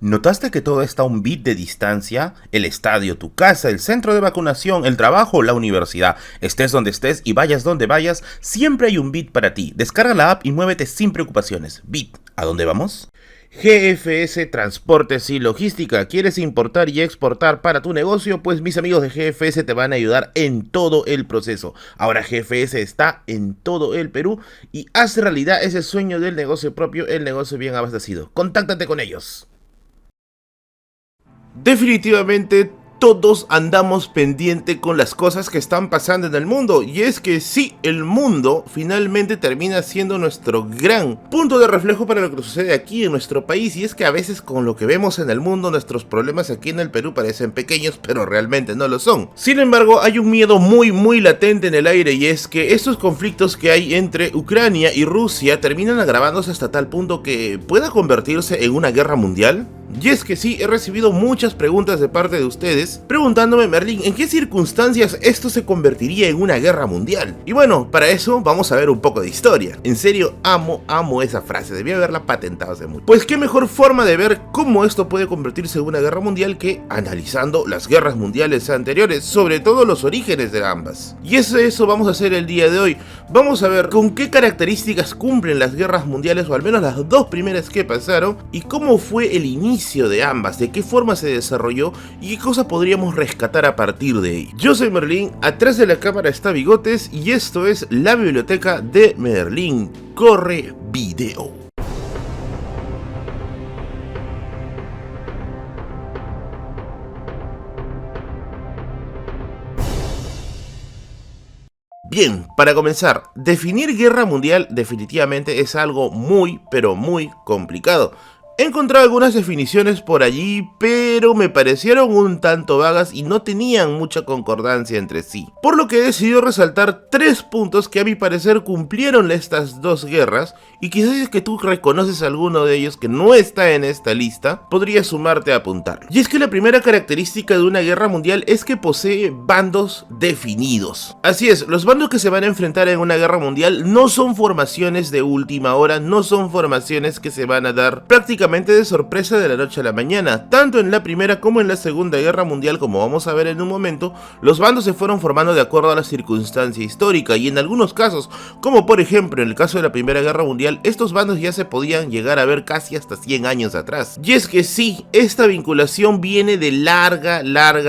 ¿Notaste que todo está a un bit de distancia? El estadio, tu casa, el centro de vacunación, el trabajo, la universidad. Estés donde estés y vayas donde vayas, siempre hay un bit para ti. Descarga la app y muévete sin preocupaciones. Bit, ¿a dónde vamos? GFS Transportes y Logística. ¿Quieres importar y exportar para tu negocio? Pues mis amigos de GFS te van a ayudar en todo el proceso. Ahora GFS está en todo el Perú y hace realidad ese sueño del negocio propio, el negocio bien abastecido. Contáctate con ellos. Definitivamente todos andamos pendiente con las cosas que están pasando en el mundo, y es que sí, el mundo finalmente termina siendo nuestro gran punto de reflejo para lo que sucede aquí en nuestro país, y es que a veces con lo que vemos en el mundo nuestros problemas aquí en el Perú parecen pequeños, pero realmente no lo son. Sin embargo, hay un miedo muy latente en el aire, y es que estos conflictos que hay entre Ucrania y Rusia terminan agravándose hasta tal punto que pueda convertirse en una guerra mundial. Y es que sí, he recibido muchas preguntas de parte de ustedes preguntándome, Merlin, ¿en qué circunstancias esto se convertiría en una guerra mundial? Y bueno, para eso vamos a ver un poco de historia. En serio, amo esa frase, debía haberla patentado hace mucho. Pues qué mejor forma de ver cómo esto puede convertirse en una guerra mundial que analizando las guerras mundiales anteriores, sobre todo los orígenes de ambas. Y eso vamos a hacer el día de hoy. Vamos a ver con qué características cumplen las guerras mundiales, o al menos las dos primeras que pasaron, y cómo fue el inicio de ambas, de qué forma se desarrolló y qué cosas podríamos rescatar a partir de ello. Yo soy Merlin, atrás de la cámara está Bigotes y esto es la biblioteca de Merlin. Corre video. Bien, para comenzar, definir guerra mundial definitivamente es algo muy complicado. He encontrado algunas definiciones por allí, pero me parecieron un tanto vagas y no tenían mucha concordancia entre sí. Por lo que he decidido resaltar tres puntos que a mi parecer cumplieron estas dos guerras, y quizás si es que tú reconoces alguno de ellos que no está en esta lista, podrías sumarte a apuntarlo. Y es que la primera característica de una guerra mundial es que posee bandos definidos. Así es, los bandos que se van a enfrentar en una guerra mundial no son formaciones de última hora, no son formaciones que se van a dar prácticamente de sorpresa de la noche a la mañana. Tanto en la primera como en la segunda guerra mundial, como vamos a ver en un momento, los bandos se fueron formando de acuerdo a la circunstancia histórica, y en algunos casos, como por ejemplo en el caso de la primera guerra mundial, estos bandos ya se podían llegar a ver casi hasta 100 años atrás. Y es que sí, esta vinculación viene de larga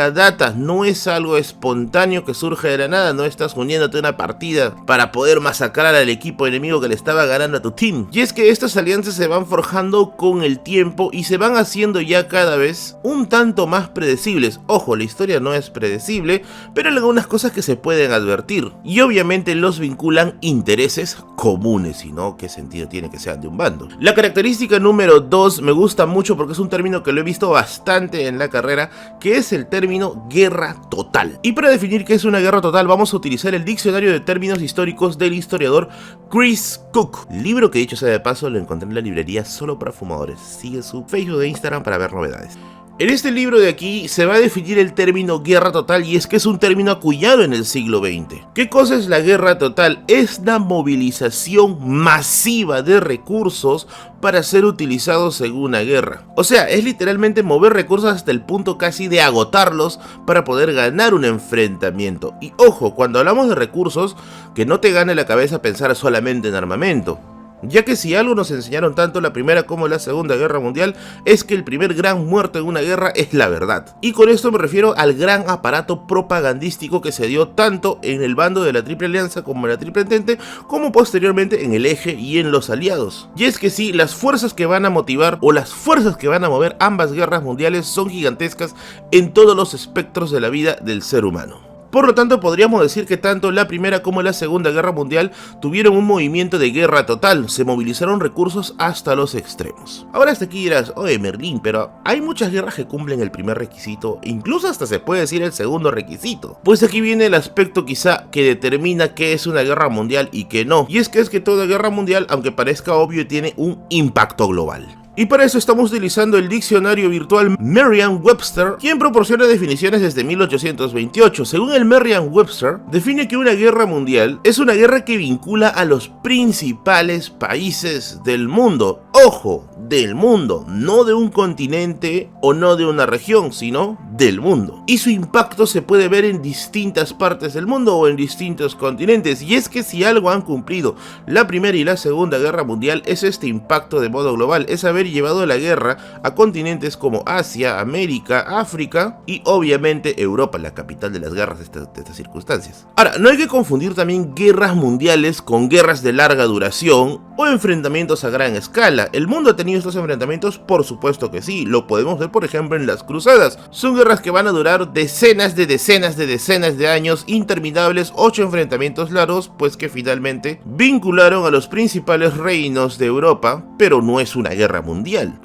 data, no es algo espontáneo que surge de la nada, no estás uniéndote a una partida para poder masacrar al equipo enemigo que le estaba ganando a tu team. Y es que estas alianzas se van forjando con el tiempo y se van haciendo ya cada vez un tanto más predecibles. Ojo, la historia no es predecible, pero hay algunas cosas que se pueden advertir, y obviamente los vinculan intereses comunes, y no qué sentido tiene que sean de un bando. La característica número 2 me gusta mucho porque es un término que lo he visto bastante en la carrera, que es el término guerra total. Y para definir qué es una guerra total vamos a utilizar el diccionario de términos históricos del historiador Chris Cook, libro que dicho sea de paso lo encontré en la librería solo para fumadores. Sigue su Facebook e Instagram para ver novedades. En este libro de aquí se va a definir el término guerra total, y es que es un término acuñado en el siglo XX. ¿Qué cosa es la guerra total? Es la movilización masiva de recursos para ser utilizados en una guerra. O sea, es literalmente mover recursos hasta el punto casi de agotarlos para poder ganar un enfrentamiento. Y ojo, cuando hablamos de recursos, que no te gane la cabeza pensar solamente en armamento. Ya que si algo nos enseñaron tanto la primera como la segunda guerra mundial es que el primer gran muerto en una guerra es la verdad. Y con esto me refiero al gran aparato propagandístico que se dio tanto en el bando de la Triple Alianza como en la Triple Entente, como posteriormente en el Eje y en los aliados. Y es que sí, las fuerzas que van a motivar o las fuerzas que van a mover ambas guerras mundiales son gigantescas en todos los espectros de la vida del ser humano. Por lo tanto, podríamos decir que tanto la primera como la segunda guerra mundial tuvieron un movimiento de guerra total, se movilizaron recursos hasta los extremos. Ahora hasta aquí dirás, oye Merlin, pero hay muchas guerras que cumplen el primer requisito, incluso hasta se puede decir el segundo requisito. Pues aquí viene el aspecto quizá que determina qué es una guerra mundial y qué no, y es que toda guerra mundial, aunque parezca obvio, tiene un impacto global. Y para eso estamos utilizando el diccionario virtual Merriam-Webster, quien proporciona definiciones desde 1828. Según el Merriam-Webster, define que una guerra mundial es una guerra que vincula a los principales países del mundo. Ojo, del mundo, no de un continente o no de una región, sino del mundo. Y su impacto se puede ver en distintas partes del mundo o en distintos continentes. Y es que si algo han cumplido la Primera y la Segunda Guerra Mundial es este impacto de modo global, es haber llevado la guerra a continentes como Asia, América, África y obviamente Europa, la capital de las guerras de estas circunstancias. Ahora, no hay que confundir también guerras mundiales con guerras de larga duración o enfrentamientos a gran escala. ¿El mundo ha tenido estos enfrentamientos? Por supuesto que sí, lo podemos ver por ejemplo en las cruzadas. Son guerras que van a durar decenas de años interminables, 8 enfrentamientos largos, pues que finalmente vincularon a los principales reinos de Europa, pero no es una guerra mundial.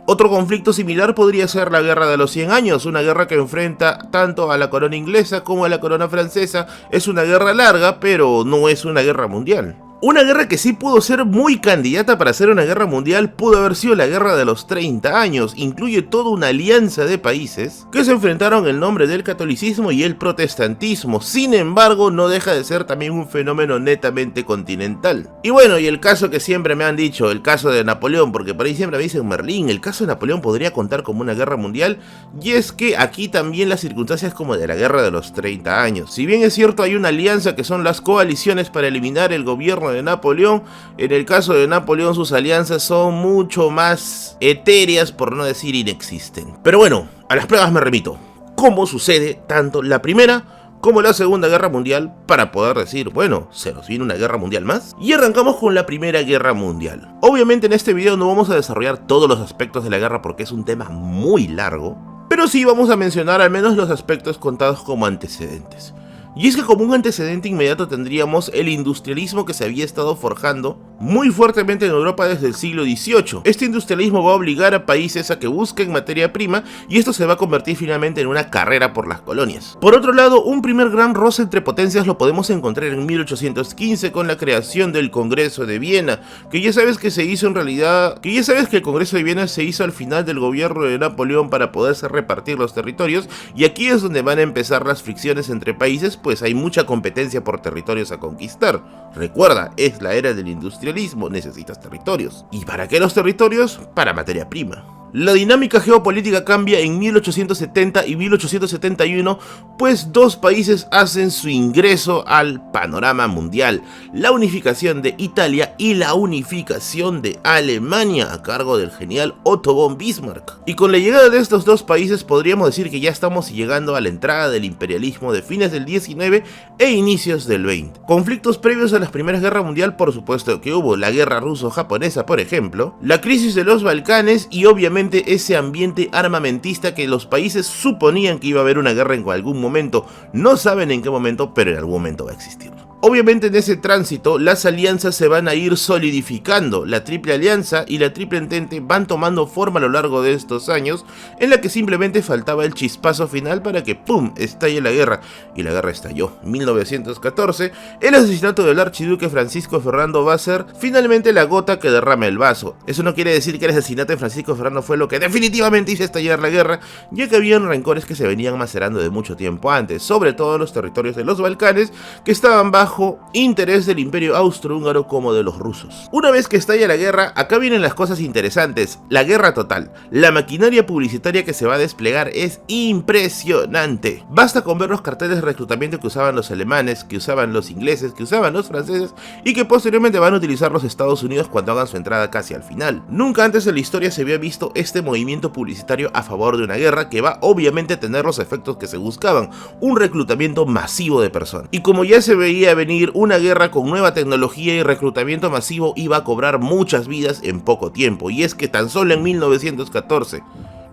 Otro conflicto similar podría ser la Guerra de los 100 años, una guerra que enfrenta tanto a la corona inglesa como a la corona francesa. Es una guerra larga, pero no es una guerra mundial. Una guerra que sí pudo ser muy candidata para ser una guerra mundial pudo haber sido la Guerra de los 30 años. Incluye toda una alianza de países que se enfrentaron en nombre del catolicismo y el protestantismo. Sin embargo, no deja de ser también un fenómeno netamente continental. Y bueno, y el caso que siempre me han dicho, el caso de Napoleón, porque por ahí siempre me dicen Merlín, el caso de Napoleón podría contar como una guerra mundial, y es que aquí también las circunstancias como de la Guerra de los 30 años. Si bien es cierto hay una alianza que son las coaliciones para eliminar el gobierno de Napoleón, en el caso de Napoleón sus alianzas son mucho más etéreas, por no decir inexistentes. Pero bueno, a las pruebas me remito. ¿Cómo sucede tanto la Primera como la Segunda Guerra Mundial para poder decir, bueno, se nos viene una guerra mundial más? Y arrancamos con la Primera Guerra Mundial. Obviamente en este video no vamos a desarrollar todos los aspectos de la guerra porque es un tema muy largo, pero sí vamos a mencionar al menos los aspectos contados como antecedentes. Y es que como un antecedente inmediato tendríamos el industrialismo que se había estado forjando muy fuertemente en Europa desde el siglo XVIII. Este industrialismo va a obligar a países a que busquen materia prima y esto se va a convertir finalmente en una carrera por las colonias. Por otro lado, un primer gran roce entre potencias lo podemos encontrar en 1815 con la creación del Congreso de Viena, que ya sabes que se hizo en realidad, que ya sabes que el Congreso de Viena se hizo al final del gobierno de Napoleón para poderse repartir los territorios, y aquí es donde van a empezar las fricciones entre países, pues hay mucha competencia por territorios a conquistar. Recuerda, es la era del industrialismo, necesitas territorios. ¿Y para qué los territorios? Para materia prima. La dinámica geopolítica cambia en 1870 y 1871, pues dos países hacen su ingreso al panorama mundial: la unificación de Italia y la unificación de Alemania, a cargo del genial Otto von Bismarck. Y con la llegada de estos dos países podríamos decir que ya estamos llegando a la entrada del imperialismo de fines del 19 e inicios del 20. Conflictos previos a las primeras guerras mundial, por supuesto que hubo: la guerra ruso-japonesa, por ejemplo, la crisis de los Balcanes y obviamente ese ambiente armamentista que los países suponían que iba a haber una guerra en algún momento. No saben en qué momento, pero en algún momento va a existir. Obviamente en ese tránsito las alianzas se van a ir solidificando. La Triple Alianza y la Triple Entente van tomando forma a lo largo de estos años, en la que simplemente faltaba el chispazo final para que ¡pum!, estalle la guerra. Y la guerra estalló. 1914, el asesinato del archiduque Francisco Fernando va a ser finalmente la gota que derrama el vaso. Eso no quiere decir que el asesinato de Francisco Fernando fue lo que definitivamente hizo estallar la guerra, ya que habían rencores que se venían macerando de mucho tiempo antes, sobre todo en los territorios de los Balcanes, que estaban bajo interés del Imperio Austrohúngaro como de los rusos. Una vez que estalla la guerra, acá vienen las cosas interesantes: la guerra total. La maquinaria publicitaria que se va a desplegar es impresionante. Basta con ver los carteles de reclutamiento que usaban los alemanes, que usaban los ingleses, que usaban los franceses y que posteriormente van a utilizar los Estados Unidos cuando hagan su entrada casi al final. Nunca antes en la historia se había visto este movimiento publicitario a favor de una guerra que va obviamente a tener los efectos que se buscaban: un reclutamiento masivo de personas. Y como ya se veía venir, una guerra con nueva tecnología y reclutamiento masivo iba a cobrar muchas vidas en poco tiempo. Y es que tan solo en 1914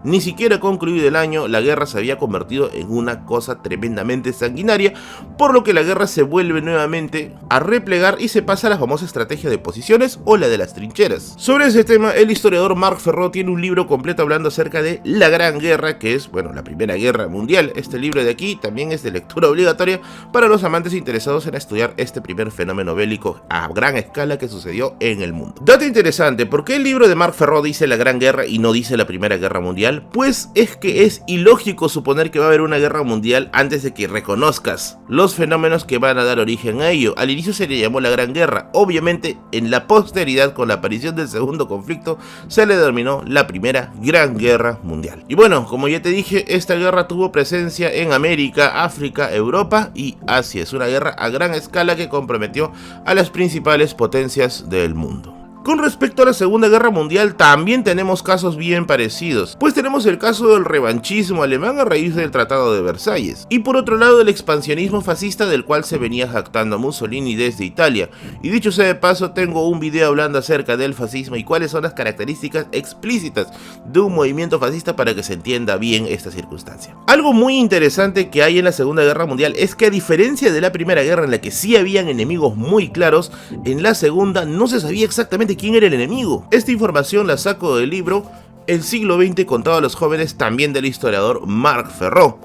Ni siquiera concluido el año, la guerra se había convertido en una cosa tremendamente sanguinaria, por lo que la guerra se vuelve nuevamente a replegar y se pasa a la famosa estrategia de posiciones o la de las trincheras. Sobre ese tema, el historiador Marc Ferró tiene un libro completo hablando acerca de la Gran Guerra, que es, bueno, la Primera Guerra Mundial. Este libro de aquí también es de lectura obligatoria para los amantes interesados en estudiar este primer fenómeno bélico a gran escala que sucedió en el mundo. Dato interesante, ¿por qué el libro de Marc Ferró dice la Gran Guerra y no dice la Primera Guerra Mundial? Pues es que es ilógico suponer que va a haber una guerra mundial antes de que reconozcas los fenómenos que van a dar origen a ello. Al inicio se le llamó la Gran Guerra, obviamente en la posteridad, con la aparición del segundo conflicto, se le denominó la Primera Gran Guerra Mundial. Y bueno, como ya te dije, esta guerra tuvo presencia en América, África, Europa y Asia. Es una guerra a gran escala que comprometió a las principales potencias del mundo. Con respecto a la Segunda Guerra Mundial también tenemos casos bien parecidos, pues tenemos el caso del revanchismo alemán a raíz del Tratado de Versalles, y por otro lado el expansionismo fascista del cual se venía jactando Mussolini desde Italia. Y dicho sea de paso, tengo un video hablando acerca del fascismo y cuáles son las características explícitas de un movimiento fascista para que se entienda bien esta circunstancia. Algo muy interesante que hay en la Segunda Guerra Mundial es que, a diferencia de la Primera Guerra, en la que sí habían enemigos muy claros, en la segunda no se sabía exactamente quién era el enemigo. Esta información la saco del libro El siglo XX contado a los jóvenes, también del historiador Marc Ferró.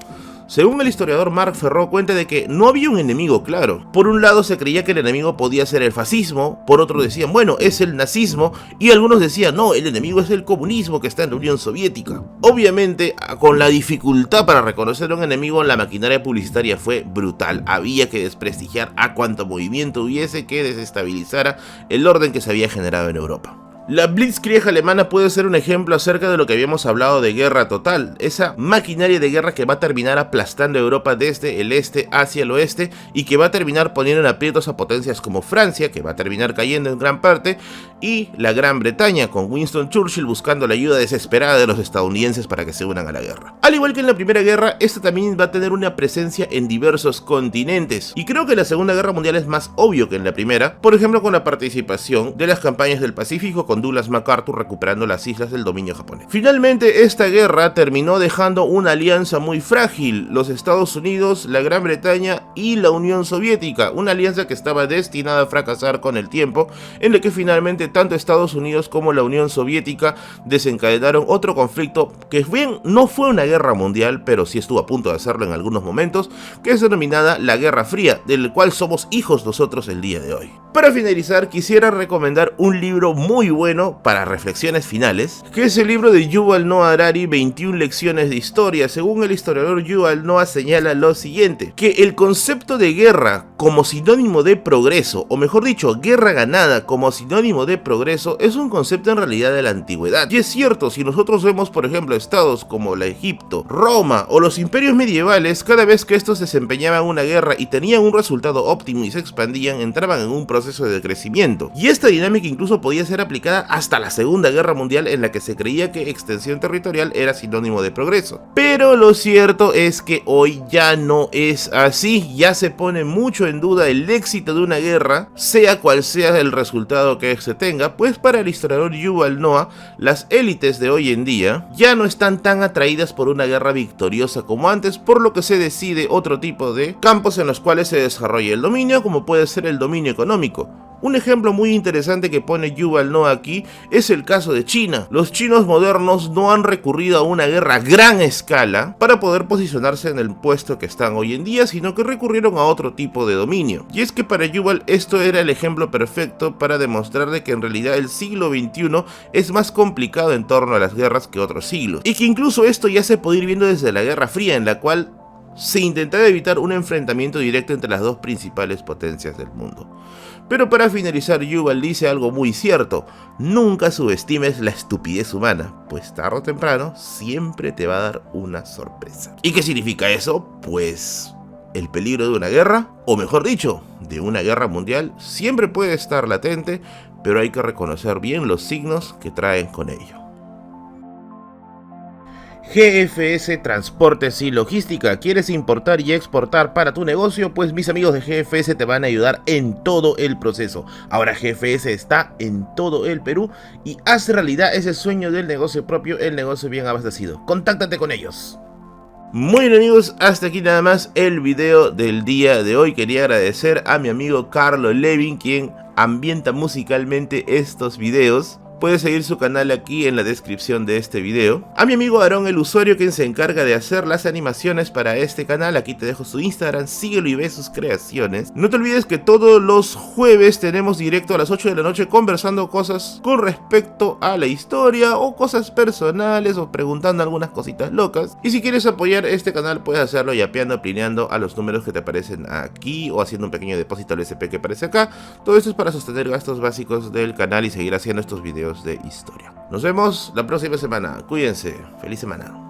Según el historiador Marc Ferró, cuenta de que no había un enemigo claro. Por un lado se creía que el enemigo podía ser el fascismo, por otro decían, bueno, es el nazismo, y algunos decían, no, el enemigo es el comunismo que está en la Unión Soviética. Obviamente, con la dificultad para reconocer un enemigo, la maquinaria publicitaria fue brutal. Había que desprestigiar a cuanto movimiento hubiese que desestabilizara el orden que se había generado en Europa. La Blitzkrieg alemana puede ser un ejemplo acerca de lo que habíamos hablado de guerra total, esa maquinaria de guerra que va a terminar aplastando a Europa desde el este hacia el oeste y que va a terminar poniendo en aprietos a potencias como Francia, que va a terminar cayendo en gran parte, y la Gran Bretaña, con Winston Churchill buscando la ayuda desesperada de los estadounidenses para que se unan a la guerra. Al igual que en la Primera Guerra, esta también va a tener una presencia en diversos continentes, y creo que en la Segunda Guerra Mundial es más obvio que en la Primera, por ejemplo con la participación de las campañas del Pacífico con Douglas MacArthur recuperando las islas del dominio japonés. Finalmente, esta guerra terminó dejando una alianza muy frágil: los Estados Unidos, la Gran Bretaña y la Unión Soviética, una alianza que estaba destinada a fracasar con el tiempo, en la que finalmente tanto Estados Unidos como la Unión Soviética desencadenaron otro conflicto que bien no fue una guerra mundial, pero sí estuvo a punto de hacerlo en algunos momentos, que es denominada la Guerra Fría, del cual somos hijos nosotros el día de hoy. Para finalizar, quisiera recomendar un libro muy bueno para reflexiones finales, que es el libro de Yuval Noah Harari, 21 lecciones de historia. Según el historiador Yuval Noah, señala lo siguiente: que el concepto de guerra como sinónimo de progreso, o mejor dicho, guerra ganada como sinónimo de progreso, es un concepto en realidad de la antigüedad. Y es cierto, si nosotros vemos por ejemplo estados como la Egipto, Roma o los imperios medievales, cada vez que estos desempeñaban una guerra y tenían un resultado óptimo y se expandían, entraban en un proceso de crecimiento. Y esta dinámica incluso podía ser aplicada hasta la Segunda Guerra Mundial, en la que se creía que extensión territorial era sinónimo de progreso. Pero lo cierto es que hoy ya no es así. Ya se pone mucho en duda el éxito de una guerra, sea cual sea el resultado que se tenga, pues para el historiador Yuval Noah, las élites de hoy en día ya no están tan atraídas por una guerra victoriosa como antes, por lo que se decide otro tipo de campos en los cuales se desarrolla el dominio, como puede ser el dominio económico. Un ejemplo muy interesante que pone Yuval Noah aquí es el caso de China. Los chinos modernos no han recurrido a una guerra a gran escala para poder posicionarse en el puesto que están hoy en día, sino que recurrieron a otro tipo de dominio. Y es que para Yuval esto era el ejemplo perfecto para demostrar de que en realidad el siglo XXI es más complicado en torno a las guerras que otros siglos. Y que incluso esto ya se puede ir viendo desde la Guerra Fría, en la cual se intentaba evitar un enfrentamiento directo entre las dos principales potencias del mundo. Pero para finalizar, Yuval dice algo muy cierto: nunca subestimes la estupidez humana, pues tarde o temprano siempre te va a dar una sorpresa. ¿Y qué significa eso? Pues el peligro de una guerra, o mejor dicho, de una guerra mundial, siempre puede estar latente, pero hay que reconocer bien los signos que traen con ello. GFS Transportes y Logística. ¿Quieres importar y exportar para tu negocio? Pues mis amigos de GFS te van a ayudar en todo el proceso. Ahora GFS está en todo el Perú y hace realidad ese sueño del negocio propio, el negocio bien abastecido. Contáctate con ellos. Muy bien amigos, hasta aquí nada más el video del día de hoy. Quería agradecer a mi amigo Carlos Levin, quien ambienta musicalmente estos videos. Puedes seguir su canal aquí en la descripción de este video. A mi amigo Aarón, el usuario, quien se encarga de hacer las animaciones para este canal. Aquí te dejo su Instagram, síguelo y ve sus creaciones. No te olvides que todos los jueves tenemos directo a las 8 de la noche conversando cosas con respecto a la historia o cosas personales o preguntando algunas cositas locas. Y si quieres apoyar este canal puedes hacerlo yapeando, plineando a los números que te aparecen aquí o haciendo un pequeño depósito al SP que aparece acá. Todo esto es para sostener gastos básicos del canal y seguir haciendo estos videos de historia. Nos vemos la próxima semana. Cuídense. Feliz semana.